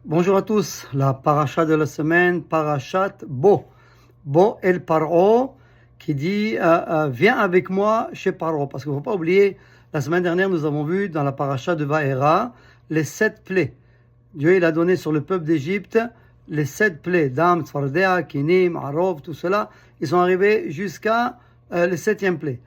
Bonjour à tous, la paracha de la semaine, parachat Bo. Bo el Paro, qui dit viens avec moi chez Paro. Parce qu'il ne faut pas oublier, la semaine dernière, nous avons vu dans la paracha de Vaera les 7 plaies. Dieu il a donné sur le peuple d'Égypte les 7 plaies, Dam, Tzfardea, Kinim, Arov, tout cela. Ils sont arrivés jusqu'à les 7e plaie.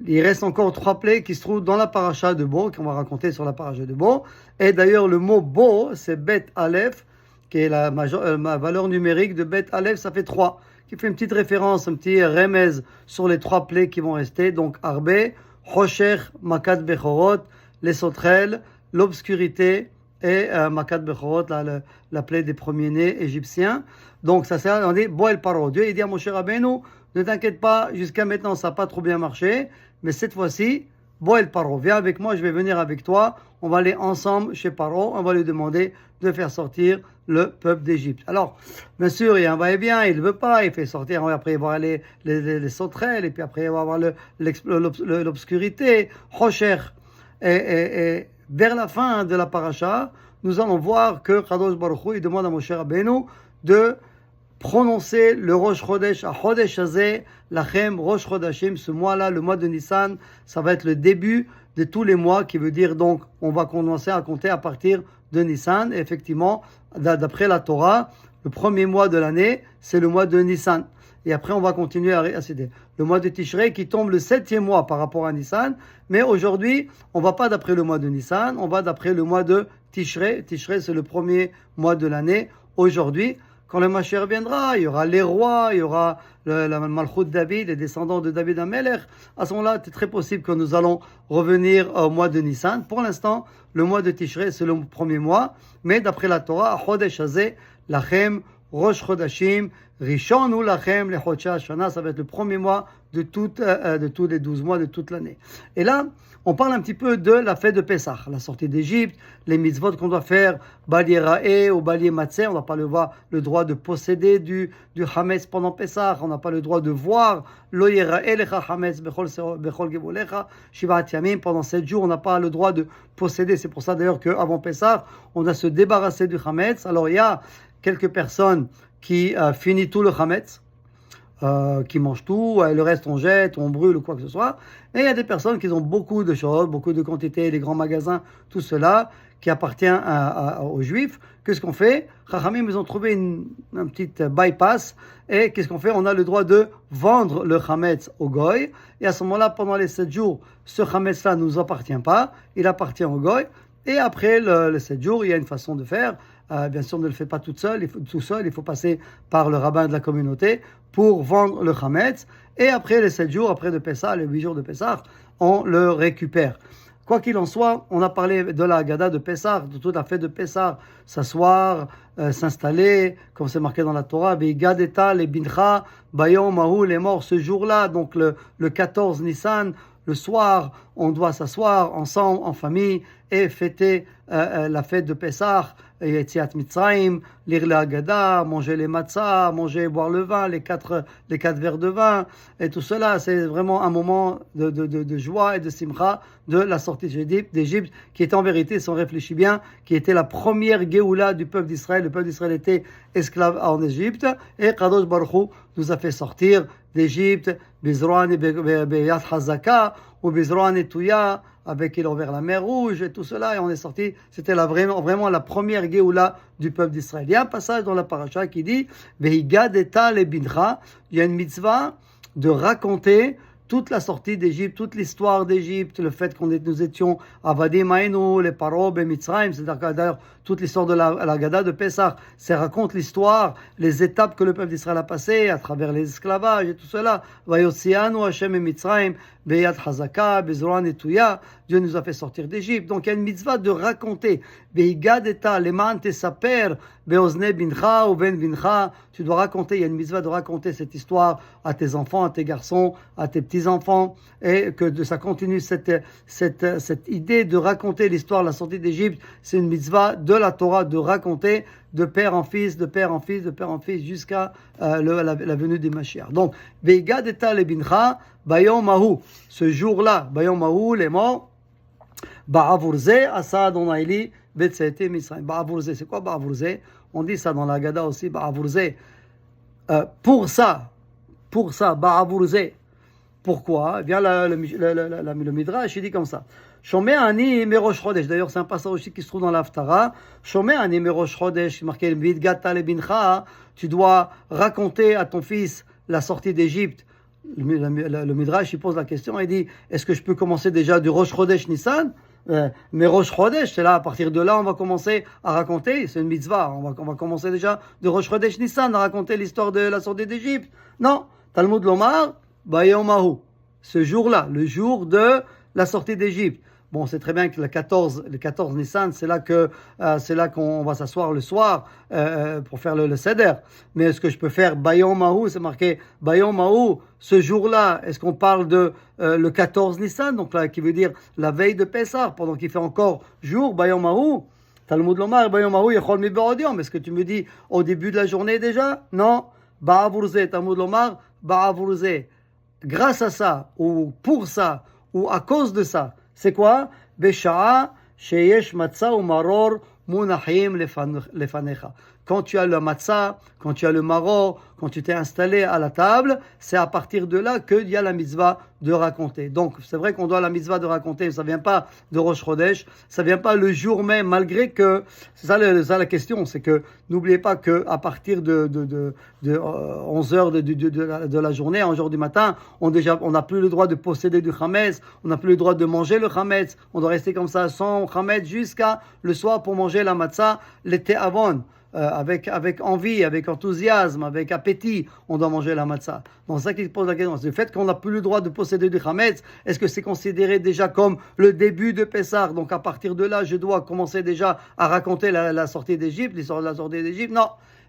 Il reste encore 3 plaies qui se trouvent dans la paracha de Bo, qu'on va raconter sur la paracha de Bo. Et d'ailleurs, le mot Bo, c'est Bet Aleph, qui est la valeur numérique de Bet Aleph, ça fait 3, qui fait une petite référence, un petit remez sur les 3 plaies qui vont rester. Donc, Arbe, Hosher, Makat Bechorot, les sauterelles, l'obscurité et Makat Bechorot, la plaie des premiers-nés égyptiens. Donc, ça sert, on dit Bo el Paro. Dieu, il dit à Moshe Rabbeinu, ne t'inquiète pas, jusqu'à maintenant, ça n'a pas trop bien marché. Mais cette fois-ci, Bo el Paro, viens avec moi, je vais venir avec toi. On va aller ensemble chez Paro, on va lui demander de faire sortir le peuple d'Égypte. Alors, bien sûr, il y a un va-et-vient, il ne veut pas, il fait sortir, après il va avoir les sauterelles, et puis après il va avoir l'obscurité, Hosher. Et vers la fin de la paracha, nous allons voir que Kadosh Baruch Hu, il demande à Moshe Rabbeinu de prononcer le Rosh Chodesh à Chodesh Hazeh, Lachem, Rosh Chodashim, ce mois-là, le mois de Nissan, ça va être le début de tous les mois, qui veut dire donc, on va commencer à compter à partir de Nissan. Et effectivement, d'après la Torah, le premier mois de l'année, c'est le mois de Nissan. Et après, on va continuer à céder. Le mois de Tishrei qui tombe le 7e mois par rapport à Nissan. Mais aujourd'hui, on ne va pas d'après le mois de Nissan, on va d'après le mois de Tishrei. Tishrei, c'est le premier mois de l'année. Aujourd'hui, quand le Mashiach viendra, il y aura les rois, il y aura la Malchut David, les descendants de David Amelech. À ce moment-là, c'est très possible que nous allons revenir au mois de Nissan. Pour l'instant, le mois de Tishrei, c'est le premier mois. Mais d'après la Torah, Chodesh Hazeh, Lachem, Rosh Chodashim, Rishon ou Lachem, le Chodsh Hashana, ça va être le premier mois de tous les 12 mois de toute l'année. Et là, on parle un petit peu de la fête de Pessah, la sortie d'Égypte, les mitzvot qu'on doit faire, Bali Ra'eh ou Bali Matzeh, on n'a pas le droit de posséder du Hametz pendant Pessah, on n'a pas le droit de voir Lo Yera'eh lecha Hametz bechol gevolecha, Shivat Yamim, pendant 7 jours, on n'a pas le droit de posséder. C'est pour ça d'ailleurs qu'avant Pessah, on doit se débarrasser du Hametz. Alors il y a quelques personnes qui finissent tout le Hametz, qui mangent tout, le reste on jette, on brûle ou quoi que ce soit. Et il y a des personnes qui ont beaucoup de choses, beaucoup de quantités, les grands magasins, tout cela qui appartient aux Juifs. Qu'est-ce qu'on fait? Chachamim, ils ont trouvé un petit bypass. Et qu'est-ce qu'on fait? On a le droit de vendre le Hametz au Goy. Et à ce moment-là, pendant les 7 jours, ce Hametz-là ne nous appartient pas. Il appartient au Goy. Et après les 7 jours, il y a une façon de faire. Bien sûr, on ne le fait pas tout seul, il faut passer par le rabbin de la communauté pour vendre le Hametz. Et après les 7 jours, après de Pessah, les 8 jours de Pessah, on le récupère. Quoi qu'il en soit, on a parlé de la Haggadah de Pessah, de toute la fête de Pessah, s'asseoir, s'installer, comme c'est marqué dans la Torah, Veigadeta, les bincha, Bayom, Mahou, les morts, ce jour-là, donc le 14 Nissan, le soir, on doit s'asseoir ensemble, en famille, et fêter la fête de Pessah, Yetziat Mitzrayim, lire la Haggadah, manger les matzahs, boire le vin, les quatre verres de vin, et tout cela, c'est vraiment un moment de joie et de simcha de la sortie d'Égypte, qui était en vérité, si on réfléchit bien, qui était la première Géoula du peuple d'Israël. Le peuple d'Israël était esclave en Égypte, et Kadosh Baruch Hu nous a fait sortir d'Égypte, Bizroan et Beyat Hazaka, ou Bizroan et Touya, avec il envers la mer Rouge et tout cela, et on est sorti. C'était vraiment la première Géoula du peuple d'Israël. Il y a un passage dans la paracha qui dit Veigadeta le bincha, il y a une mitzvah de raconter toute la sortie d'Égypte, toute l'histoire d'Égypte, le fait nous étions Avadim Aïnou, les Paro, Mitzrayim, c'est-à-dire d'ailleurs toute l'histoire de la Haggadah de Pessah, ça raconte l'histoire, les étapes que le peuple d'Israël a passées à travers les esclavages et tout cela. Vayotzianu Hashem et Mitzrayim, Beyat Hazaka, Bezroan et Touya, Dieu nous a fait sortir d'Égypte. Donc il y a une mitzvah de raconter. Veigadeta leman tesaper, Beozne bincha ou ben bincha. Tu dois raconter, il y a une mitzvah de raconter cette histoire à tes enfants, à tes garçons, à tes petits-enfants, et que ça continue cette idée de raconter l'histoire de la sortie d'Égypte. C'est une mitzvah de la Torah de raconter de père en fils, de père en fils, de père en fils, jusqu'à la venue du Mashiach. Donc, Veigadeta le bincha, Bayom Mahou, ce jour-là, Bayom Mahou, les morts, Ba'avurze, Asa Adonaili, Betsaete Misraim. Ba'avurze, c'est quoi Ba'avurze? On dit ça dans la Haggadah aussi, Ba'avurze. Pour ça, Ba'avurze. Pourquoi? Eh bien, le Midrash, il dit comme ça. Shomé ani merosh chodesh. D'ailleurs, c'est un passage aussi qui se trouve dans l'Haftara. Shomé ani merosh chodesh, marqué Vidgata le bincha. Tu dois raconter à ton fils la sortie d'Égypte. Le Midrash, il pose la question, il dit, est-ce que je peux commencer déjà du Rosh Chodesh Nissan? Mais Rosh Chodesh, c'est là, à partir de là, on va commencer à raconter, c'est une mitzvah, on va commencer déjà de Rosh Chodesh Nissan à raconter l'histoire de la sortie d'Égypte. Non, Talmud Lomar, Bayomahu, ce jour-là, le jour de la sortie d'Égypte. Bon, c'est très bien que le 14 Nissan, c'est là qu'on va s'asseoir le soir pour faire le Seder. Mais est-ce que je peux faire Bayom Mahou? C'est marqué Bayom Mahou, ce jour-là. Est-ce qu'on parle de le 14 Nissan, donc là, qui veut dire la veille de Pessah, pendant qu'il fait encore jour, Bayom Mahou? Talmud Lomar, Bayom Mahou, Yechol Mi Be'odiom. Est-ce que tu me dis au début de la journée déjà? Non. Ba'avurze, Talmud Lomar, Ba'avurze. Grâce à ça, ou pour ça, ou à cause de ça, c'est quoi? Besha'a sheyesh matzah ou maror munachim lefanecha. Quand tu as le matzah, quand tu as le maror, quand tu t'es installé à la table, c'est à partir de là qu'il y a la mitzvah de raconter. Donc, c'est vrai qu'on doit la mitzvah de raconter, ça ne vient pas de Rosh Chodesh, ça ne vient pas le jour même, malgré que, c'est ça la question, c'est que n'oubliez pas qu'à partir de 11 heures de la journée, 11 heures du matin, on n'a plus le droit de posséder du chametz, on n'a plus le droit de manger le chametz, on doit rester comme ça sans chametz jusqu'à le soir pour manger la matzah, l'été avant. Avec envie, avec enthousiasme, avec appétit, on doit manger la matzah. Donc c'est ça qui pose la question. Le fait qu'on n'a plus le droit de posséder du chametz, est-ce que c'est considéré déjà comme le début de Pessah? Donc à partir de là, je dois commencer déjà à raconter la sortie d'Égypte, l'histoire de la sortie d'Égypte? Non.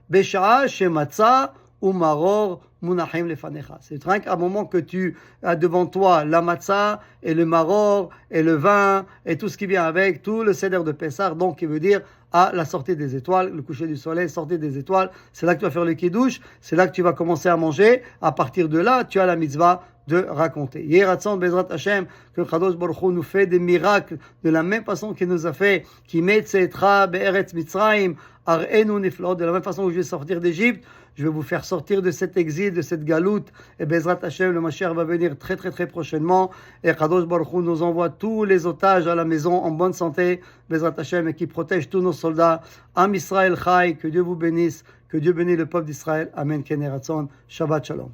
Besha'a she matzah ou maror munachim lefanecha. C'est rien qu'à un moment que tu as devant toi la matzah et le maror et le vin et tout ce qui vient avec, tout le seder de Pessah, donc qui veut dire à la sortie des étoiles, le coucher du soleil, sortie des étoiles, c'est là que tu vas faire le kiddush, c'est là que tu vas commencer à manger. À partir de là, tu as la mitzvah de raconter. Yeratzon Bezrat Hashem, que Kadosh Baruch Hu nous fait des miracles de la même façon qu'il nous a fait, qui met Tsetra Be'eretz Mitzrayim, Ar'enu Niflot, de la même façon que je vais sortir d'Égypte, je vais vous faire sortir de cet exil, de cette galoute. Et Bezrat Hashem, le Mashiach va venir très très très prochainement. Et Kadosh Baruch Hu nous envoie tous les otages à la maison en bonne santé, Bezrat Hashem, et qui protège tous nos soldats. Am Israël Chai, que Dieu vous bénisse, que Dieu bénisse le peuple d'Israël. Amen. Ken Yeratzon. Shabbat Shalom.